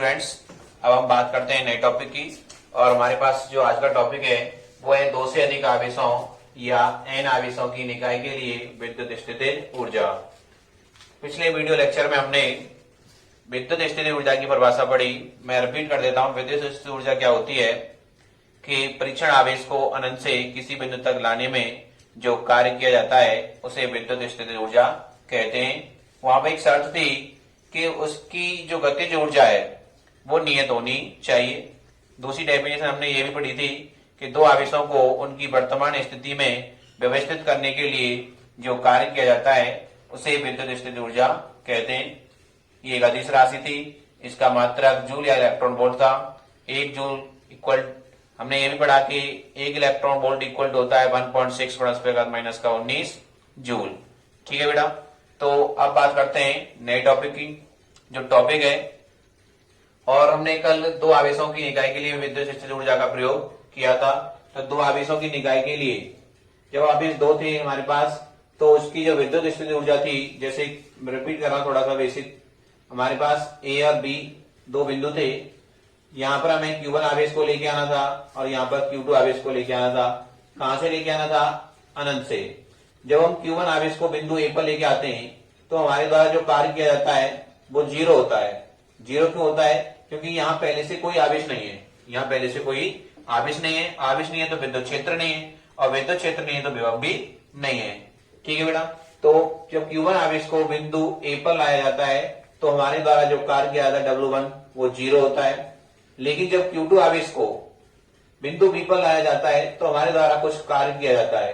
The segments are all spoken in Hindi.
स्टूडेंट्स, अब हम बात करते हैं नए टॉपिक की। और हमारे पास जो आज का टॉपिक है वो है दो से अधिक आवेशों या एन आवेशों की निकाय के लिए विद्युत स्थितिज ऊर्जा। पिछले वीडियो लेक्चर में हमने विद्युत स्थितिज ऊर्जा की परिभाषा पढ़ी। मैं रिपीट कर देता हूं। विद्युत स्थितिज ऊर्जा क्या होती है कि परीक्षण आवेश को अनंत से किसी बिंदु तक लाने में जो कार्य किया जाता है उसे विद्युत स्थितिज ऊर्जा कहते हैं। वहां पर एक शर्त थी कि उसकी जो गतिज ऊर्जा है वो नियत होनी चाहिए। दूसरी डेफिनेशन हमने ये भी पढ़ी थी कि दो आवेशों को उनकी वर्तमान स्थिति में व्यवस्थित करने के लिए जो कार्य किया जाता है उसे विद्युत स्थितिज ऊर्जा कहते हैं। ये एक अदिश राशि थी, इसका मात्रक जूल या इलेक्ट्रॉन वोल्ट था। एक जूल इक्वल, हमने ये भी पढ़ा कि एक इलेक्ट्रॉन वोल्ट इक्वल होता है 1.6 × 10⁻⁻⁻⁰ जूल। ठीक है बेटा, तो अब बात करते हैं नए टॉपिक की। जो टॉपिक है, और हमने कल दो आवेशों की निकाय के लिए विद्युत स्थितिज ऊर्जा का प्रयोग किया था। तो दो आवेशों की निकाय के लिए जब आवेश दो थे हमारे पास, तो उसकी जो विद्युत स्थितिज ऊर्जा थी, जैसे रिपीट कर रहा हूं थोड़ा सा बेसिक, हमारे पास ए और बी दो बिंदु थे। यहाँ पर हमें Q1 आवेश को लेके आना था और यहाँ पर Q2 आवेश को लेके आना था। कहां से लेके आना था? अनंत से। जब हम Q1 आवेश को बिंदु ए पर लेके आते हैं तो हमारे द्वारा जो कार्य किया जाता है वो जीरो होता है। जीरो क्यों होता है? क्योंकि यहाँ पहले से कोई आवेश नहीं है। यहाँ पहले से कोई आवेश नहीं है। आवेश नहीं है तो विद्युत क्षेत्र नहीं है, और विद्युत क्षेत्र नहीं है तो विभव भी नहीं है। ठीक है बेटा, तो जब Q1 आवेश को बिंदु ए पर लाया जाता है तो हमारे द्वारा जो कार्य किया जाता है W1 वो जीरो होता है। लेकिन जब Q2 आवेश को बिंदु बी पर लाया जाता है तो हमारे द्वारा कुछ कार्य किया जाता है।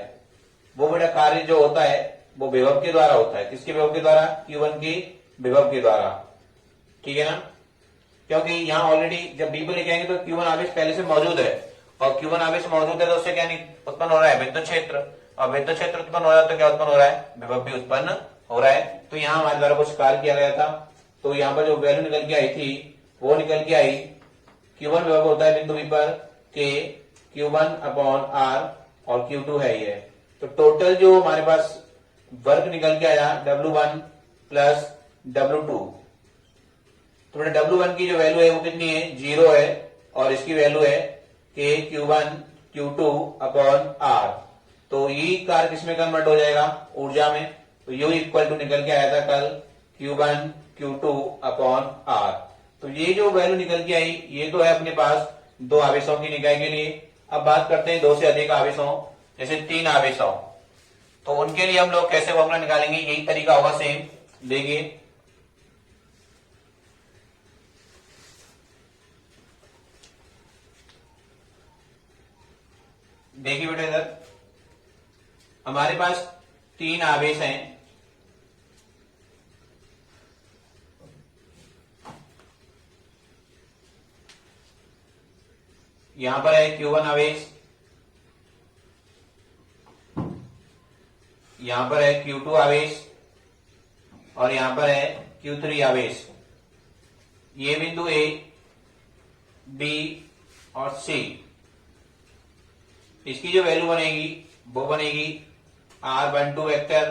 वो बेटा कार्य जो होता है वो विभव के द्वारा होता है। किसके विभव के द्वारा? Q1 की विभव के द्वारा। ठीक है ना, क्योंकि यहाँ ऑलरेडी जब बी पर लेके आएंगे तो Q1 आवेश पहले से मौजूद है, और Q1 आवेश मौजूद है तो उससे क्या नहीं उत्पन्न हो रहा है? विद्युत क्षेत्र। और विद्युत क्षेत्र उत्पन्न हो रहा है तो क्या उत्पन्न हो रहा है? विभव भी उत्पन्न हो रहा है। तो यहाँ हमारे द्वारा कुछ कार्य किया गया था, तो यहाँ पर जो वैल्यू निकल के आई थी वो निकल के आई। Q1 विभव होता है बिंदु बी पर के Q1/R और Q2 है ये। तो टोटल जो हमारे पास वर्क निकल के आया W1 प्लस W2। तो बेटा W1 की जो वैल्यू है वो कितनी है? 0 है, और इसकी वैल्यू है के Q1 Q2/R। तो ये कार्य किसमें कन्वर्ट हो जाएगा? ऊर्जा में। तो U इक्वल टू निकल के आया था कल Q1 Q2/R। तो ये जो वैल्यू निकल के आई ये तो है अपने पास दो आवेशों की निकाय के लिए। अब बात करते हैं दो से अधिक आवेशों, जैसे तीन आवेशों, तो उनके लिए हम लोग कैसे फॉर्मूला निकालेंगे? यही तरीका होगा सेम। देखिए, देखिए बेटा, इधर हमारे पास तीन आवेश हैं। यहां पर है Q1 आवेश, यहां पर है Q2 आवेश, और यहां पर है Q3 आवेश। ये बिंदु A, B और C, इसकी जो वैल्यू बनेगी वो बनेगी R12 वेक्टर,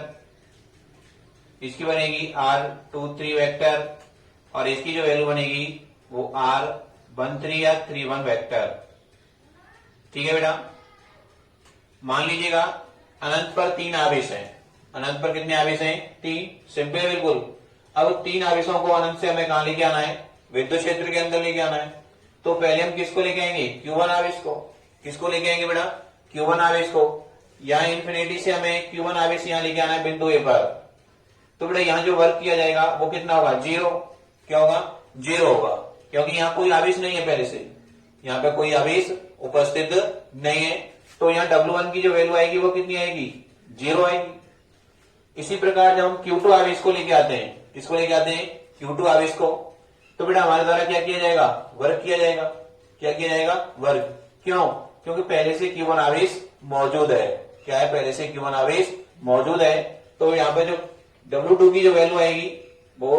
इसकी बनेगी R23 वेक्टर, और इसकी जो वैल्यू बनेगी वो R13 या 31 वेक्टर। ठीक है बेटा, मान लीजिएगा अनंत पर तीन आवेश हैं। अनंत पर कितने आवेश हैं? तीन। सिंपल है बिल्कुल। अब तीन आवेशों को अनंत से हमें कहां लेके आना है? विद्युत क्षेत्र के अंदर लेके आना है। तो पहले हम किसको लेके आएंगे? Q1 आवेश को। किसको लेके आएंगे बेटा? Q1 आवेश को। यहाँ इंफिनिटी से हमें Q1 आवेश यहाँ लेके आना है बिंदु ए पर। तो बेटा यहाँ जो वर्क किया जाएगा वो कितना होगा? 0। क्या होगा? 0 होगा, क्योंकि यहाँ कोई आवेश नहीं है पहले से। यहाँ पे कोई आवेश उपस्थित नहीं है। तो यहाँ W1 की जो वैल्यू आएगी वो कितनी आएगी? 0 आएगी। इसी प्रकार जब हम Q2 आवेश को लेके आते हैं, किसको लेके आते हैं? Q2 आवेश को। तो बेटा हमारे द्वारा क्या किया जाएगा? वर्क किया जाएगा। क्या किया जाएगा? वर्क। क्यों? क्योंकि पहले से Q1 आवेश मौजूद है। क्या है? पहले से Q1 आवेश मौजूद है। तो यहाँ पे जो W2 की जो वैल्यू आएगी वो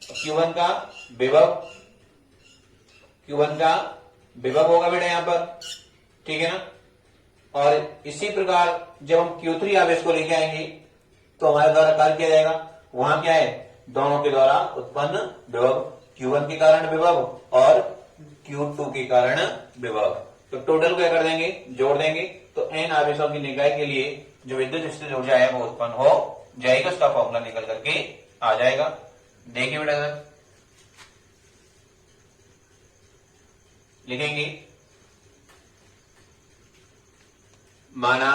Q1 का विभव, Q1 का विभव होगा बेटा यहाँ पर। ठीक है ना, और इसी प्रकार जब हम Q3 आवेश को लेके आएंगे तो हमारे द्वारा कार्य किया जाएगा। वहां क्या है? दोनों के द्वारा उत्पन्न विभव Q1 के कारण विभव और Q2 के कारण विभव। तो टोटल क्या कर देंगे, जोड़ देंगे, तो n आवेशों की निकाय के लिए जो विद्युत स्थिति ऊर्जा है वो उत्पन्न हो जाएगी, उसका फॉर्मूला निकल करके आ जाएगा। देखिए बेटा सर, लिखेंगे माना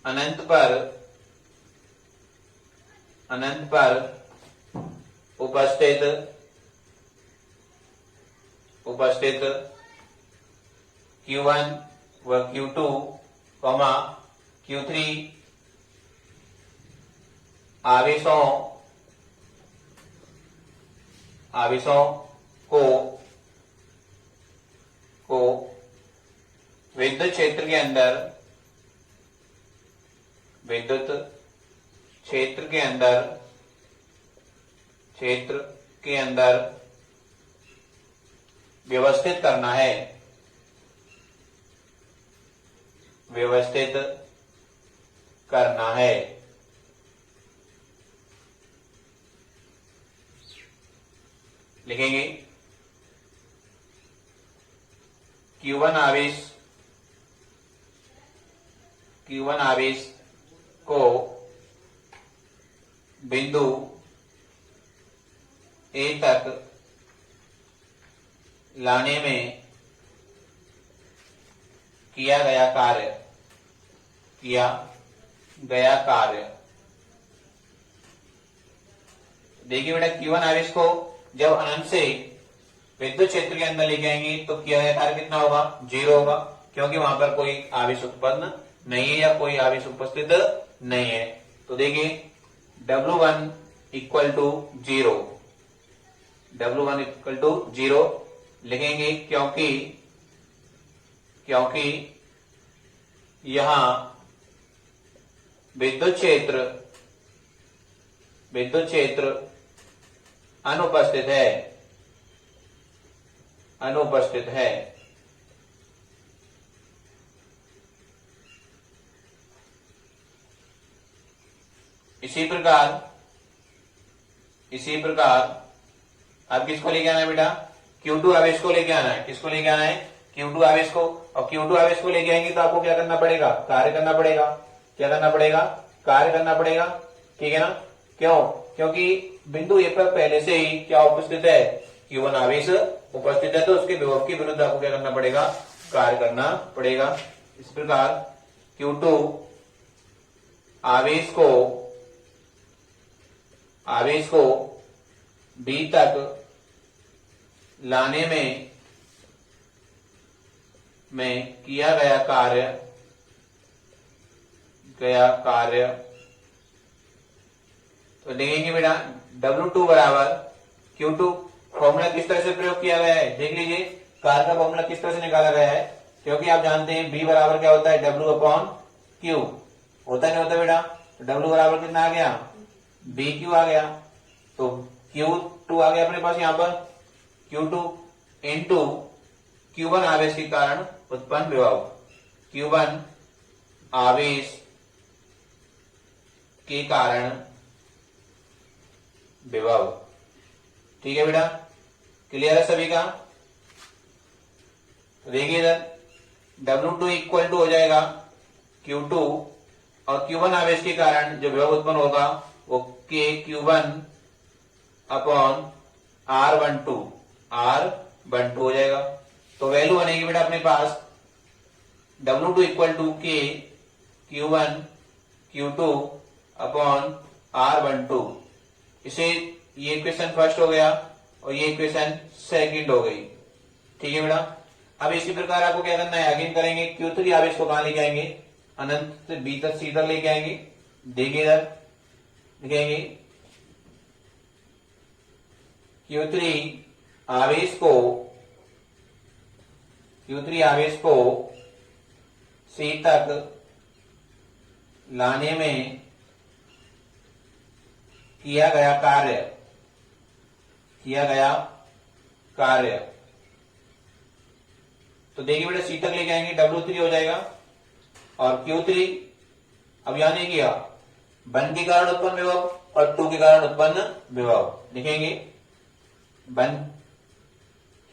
अनंत पर उपस्थित Q1 व Q2, Q3 आवेशों को विद्युत क्षेत्र के अंदर व्यवस्थित करना है। लिखेंगे Q1 आवेश को बिंदु A तक लाने में किया गया कार्य। देखिए बेटा, Q1 आवेश को जब अनंत से विद्युत क्षेत्र के अंदर लेके आएंगे तो किया गया कार्य कितना होगा, 0 होगा, क्योंकि वहां पर कोई आवेश उत्पन्न नहीं है या कोई आवेश उपस्थित नहीं है। तो देखिए W1 इक्वल टू 0 लिखेंगे, क्योंकि यहां विद्युत क्षेत्र अनुपस्थित है। इसी प्रकार अब किसको लेके आना है बेटा, Q2 आवेश को लेके आना है। किसको लेके आना है, Q2 आवेश को। और Q2 आवेश को लेके आएंगे तो आपको क्या करना पड़ेगा, कार्य करना पड़ेगा। ठीक है ना, क्यों, क्योंकि बिंदु ए पर पहले से ही क्या उपस्थित है, Q1 आवेश उपस्थित है, तो उसके विभव के विरुद्ध आपको क्या करना पड़ेगा, कार्य करना पड़ेगा। इस प्रकार Q2 आवेश को B तक लाने में किया गया कार्य। तो देखेंगे बेटा W2 बराबर Q2, फॉर्मूला किस तरह से प्रयोग किया गया है, देख लीजिए कार्य का फॉर्मूला किस तरह से निकाला गया है। क्योंकि आप जानते हैं B बराबर क्या होता है, W अपॉन Q होता नहीं होता बेटा। तो W बराबर कितना आ गया, BQ आ गया। तो Q2 आ गया अपने पास यहाँ पर, Q2 इंटू Q1 आवेश के कारण उत्पन्न विभव। Q1 आवेश के कारण विभव। ठीक है बेटा, क्लियर है सभी का। देखिए इधर W2 इक्वल टू हो जाएगा Q2 और Q1 आवेश के कारण जो विभव उत्पन्न होगा वो KQ1 अपॉन R12 हो जाएगा। तो वैल्यू बनेगी बेटा अपने पास W2 equal to KQ1 Q2 upon R12। इसे ये इक्वेशन फर्स्ट हो गया और ये इक्वेशन सेकंड हो गई। ठीक है बेटा, अब इसी प्रकार आपको क्या करना है, अगेन करेंगे। Q3 आवेश को कहां लेके आएंगे, अनंत से B तक सीधा लेके आएंगे। देखिए इधर लिखेंगे Q3 आवेश को C तक लाने में किया गया कार्य। तो देखिए बेटा C तक लेके आएंगे, W3 हो जाएगा और Q3 अब यहां नहीं किया, बंद के कारण उत्पन्न विभव और 2 के कारण उत्पन्न विभव लिखेंगे।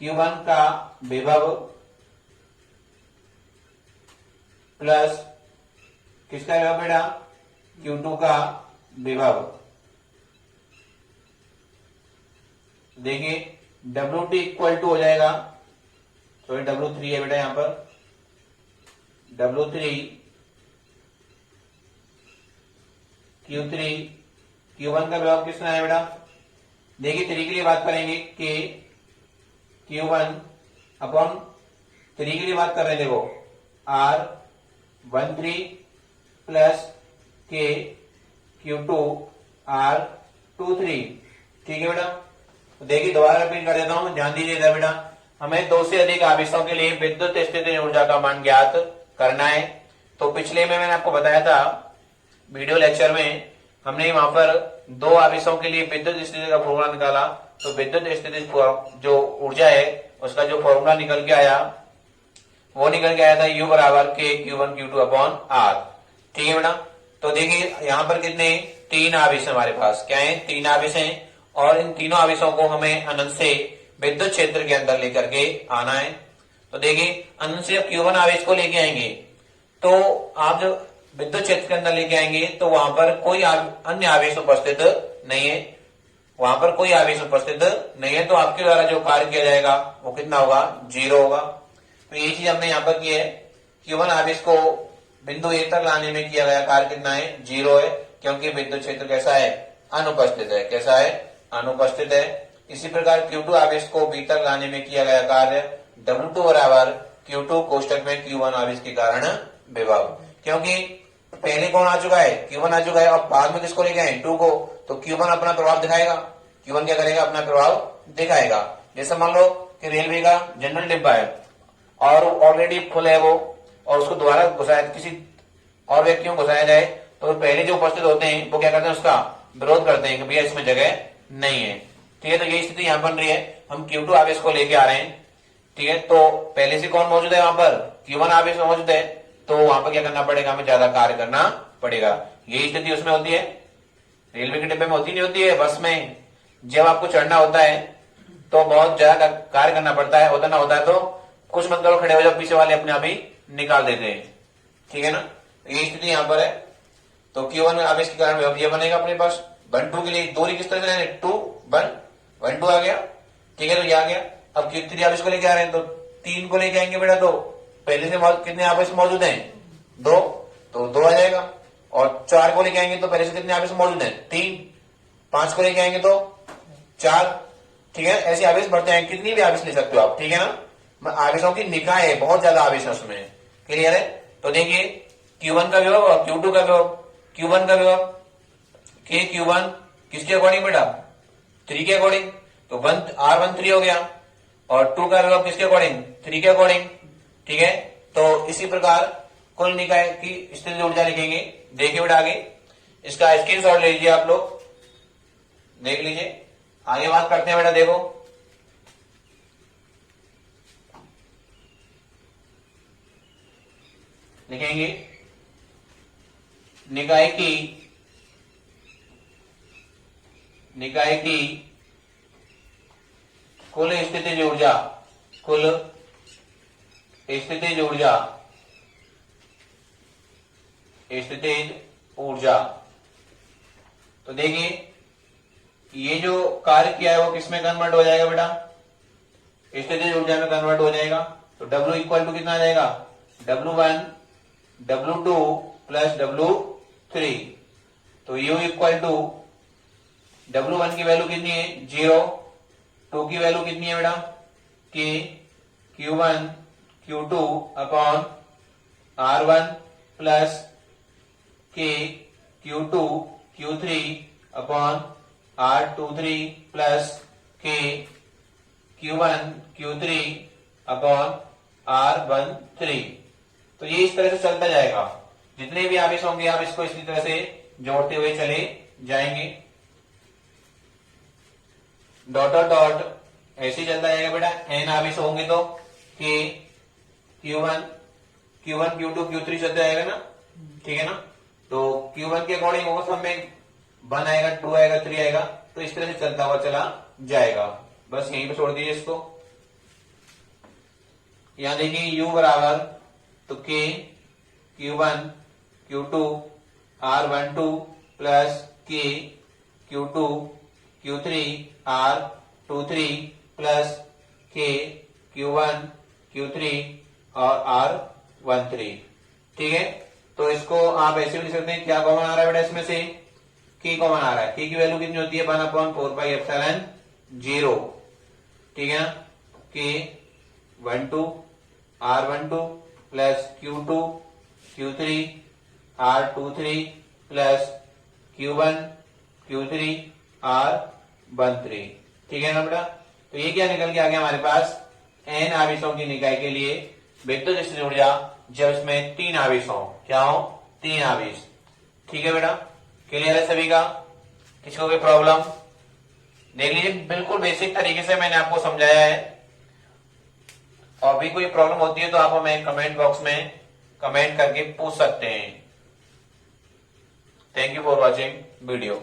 Q1 का विभव प्लस किसका विभव बेटा, Q2 का विभव। देखिए WT इक्वल टू हो जाएगा, सॉरी W3 है बेटा यहां पर, W3 Q3 Q1 का विभव किसका है बेटा। देखिए 3 के लिए बात करेंगे कि Q1 अपॉन 3 के लिए बात कर रहे हैं, देखो R13 plus K Q2 R23, ठीक है बेटा। तो देखिए दोबारा रिपीट कर देता हूं, ध्यान दीजिएगा बेटा। हमें 2 से अधिक आवेशों के लिए विद्युत स्थितिज ऊर्जा का मान ज्ञात करना है। तो पिछले में मैंने आपको बताया था वीडियो लेक्चर में, हमने वहां पर 2 आवेशों के लिए विद्युत स्थिति का फॉर्मूला निकाला। तो विद्युत स्थिति जो ऊर्जा है उसका जो फॉर्मूला निकल के आया वो निकल के आया था U बराबर K Q1 Q2 upon R, ठीक है बेटा। तो देखिए यहाँ पर कितने 3 आवेश हमारे पास, क्या है 3 आवेश हैं, और इन तीनों आवेशों को हमें अनंत से विद्युत क्षेत्र के अंदर लेकर के आना है। तो देखिए अनंत से जब Q1 आवेश को लेके आएंगे तो आप जब विद्युत क्षेत्र के अंदर लेके आएंगे तो वहां पर कोई अन्य आवेश उपस्थित नहीं है, वहां पर कोई आवेश उपस्थित नहीं है। तो आपके द्वारा जो कार्य किया जाएगा वो कितना होगा, 0 होगा। तो ये चीज हमने यहाँ पर की है, Q1 आवेश को बिंदु A तक लाने में किया गया कार्य कितना है, 0 है, क्योंकि विद्युत क्षेत्र कैसा है, अनुपस्थित है। कैसा है, अनुपस्थित है। इसी प्रकार Q2 आवेश को B तक लाने में किया गया कार्य W2 बराबर Q2 कोष्टक में Q1 आवेश के कारण विभव, क्योंकि पहले कौन आ चुका है, Q1 आ चुका है, और बाद में किसको लेके आए, 2 को। तो Q1 अपना प्रभाव दिखाएगा, Q1 क्या करेगा, अपना प्रभाव दिखाएगा। जैसे मान लो कि रेलवे का जनरल डिब्बा है और ऑलरेडी फुल है वो, और उसको दोबारा घुसाया, किसी और व्यक्तियों को घुसाया जाए, तो पहले जो उपस्थित होते हैं वो क्या करते हैं, उसका विरोध करते हैं कि भैया इसमें जगह नहीं है, ठीक है। तो ये स्थिति यहां बन रही है, हम Q2 आवेश को लेके आ रहे हैं, ठीक है। तो पहले से कौन मौजूद है वहां पर, Q1 आवेश मौजूद है, तो वहां पर क्या करना पड़ेगा, हमें ज्यादा कार्य करना पड़ेगा। यही स्थिति उसमें होती है, रेलवे के डिब्बे में होती नहीं होती है, बस में जब आपको चढ़ना होता है तो बहुत ज्यादा कार्य करना पड़ता है, उतना होता है तो कुछ मत करो, खड़े हो जाओ, पीछे वाले अपने आप ही निकाल देते हैं, ठीक है ना। यही स्थिति यहां पर है। तो Q1 आवेश के कारण ये बनेगा अपने पास। 1 2 के लिए दूरी किस तरह से, 2 1 1 2 आ गया, ठीक है। तो ये आ गया। अब Q3 आवेश को लेके आ रहे हैं, तो 3 को लेके आएंगे बेटा, तो पहले से कितने आवेश मौजूद हैं, 2, तो 2 आ जाएगा। और 4 को लेके आएंगे तो पहले से कितने आवेश मौजूद हैं, 3। 5 को लेके आएंगे तो 4, ठीक है। ऐसे आवेश बढ़ते हैं, कितनी भी आवेश ले सकते हो आप, ठीक है ना। आवेशों की निकाय है, बहुत ज्यादा आवेश है उसमें, क्लियर है। तो देखिए Q1 का विभव और Q2 का विभव। Q1 का विभव K Q1 किसके अकॉर्डिंग बेटा, 3 के अकॉर्डिंग, तो R13 हो गया। और 2 का विभव किसके अकॉर्डिंग, 3 के अकॉर्डिंग, ठीक है। तो इसी प्रकार कुल निकाय की स्थितिज ऊर्जा लिखेंगे। देखिए बेटा आगे इसका स्क्रीनशॉट ले लीजिए, आप लोग देख लीजिए। आगे बात करते हैं बेटा, देखो लिखेंगे निकाय की कुल स्थितिज ऊर्जा, कुल स्थितिज ऊर्जा, स्थितिज ऊर्जा। तो देखिए ये जो कार्य किया है वो किसमें कन्वर्ट हो जाएगा बेटा, स्थितिज ऊर्जा में कन्वर्ट हो जाएगा। तो W इक्वल टू कितना आ जाएगा, W1 W2 प्लस W3। तो U इक्वल टू W1 की वैल्यू कितनी है, 0, 2 की वैल्यू कितनी है बेटा, K Q1 Q2 upon R1 plus K Q2 Q3 upon R23 plus K Q1 Q3 upon R13। तो ये इस तरह से चलता जाएगा, जितने भी आवेश होंगे आप इसको इसी तरह से जोड़ते हुए चले जाएंगे, डॉट डॉट ऐसे ही चलता जाएगा बेटा। n आवेश होंगे तो K Q1 Q2 Q3 चलता जाएगा ना, ठीक है ना। तो Q1 के अकॉर्डिंग होगा सब में 1 आएगा, 2 आएगा, 3 आएगा, तो इस तरह से चलता हुआ चला जाएगा। बस यहीं पे छोड़ दीजिए इसको। यहां देखिए u बराबर तो k q1 q2 r12 plus k q2 q3 r23 plus k q1 q3 और r13। ठीक है, तो इसको आप ऐसे भी लिख सकते हैं, क्या कॉमन आ रहा है बेटा इसमें से, k कॉमन आ रहा है। k की वैल्यू कितनी होती है, 1/4πε0। ठीक है, k 12 r12 plus q2 q3 r23 plus q1 q3 r13। ठीक है ना बेटा, तो ये क्या निकल के आ गया हमारे पास, n आवेशों की निकाय के लिए विद्युत स्थितिज ऊर्जा जब इसमें 3 आवेश हो। क्या हो, 3 आवेश। ठीक है बेटा, क्लियर है सभी का, किसी को कोई प्रॉब्लम? देख लीजिए, बिल्कुल बेसिक तरीके से मैंने आपको समझाया है, और भी कोई प्रॉब्लम होती है तो आप हमें कमेंट बॉक्स में कमेंट करके पूछ सकते हैं। Thank you for watching video.